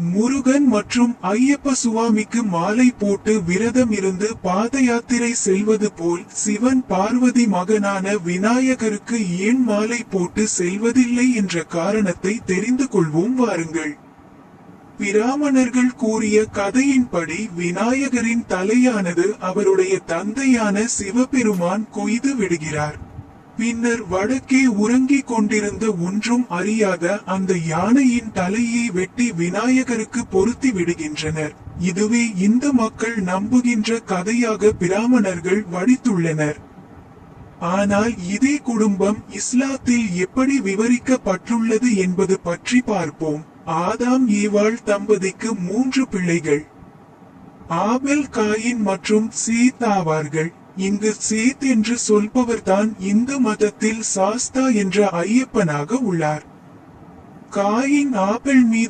முருகன் மற்றும் ஐயப்ப சுவாமிக்கு மாலை போட்டு விரதம் இருந்து பாத யாத்திரை செல்வது போல் சிவன் பார்வதி மகனான விநாயகருக்கு ஏன் மாலை போட்டு செல்வதில்லை என்ற காரணத்தை தெரிந்து கொள்வோம் வாருங்கள். பிராமணர்கள் கூறிய கதையின்படி விநாயகரின் தலையானது அவருடைய தந்தையான சிவபெருமான் கொய்து விடுகிறார். பின்னர் வடக்கே உறங்கிக் கொண்டிருந்த ஒன்றும் அறியாத அந்த யானையின் தலையை வெட்டி விநாயகருக்கு பொருத்தி விடுகின்றனர். இதுவே இந்து மக்கள் நம்புகின்ற கதையாக பிராமணர்கள் வடித்துள்ளனர். ஆனால் இதே குடும்பம் இஸ்லாத்தில் எப்படி விவரிக்கப்பட்டுள்ளது என்பது பற்றி பார்ப்போம். ஆதாம் ஏவாள் தம்பதிக்கு 3 பிள்ளைகள். ஆபெல், காயின் மற்றும் சேத் ஆவார்கள். இங்கு சேத் என்று சொல்பவர்தான் இந்து மதத்தில் சாஸ்தா என்ற ஐயப்பனாக உள்ளார். காயின் ஆபெல் மீது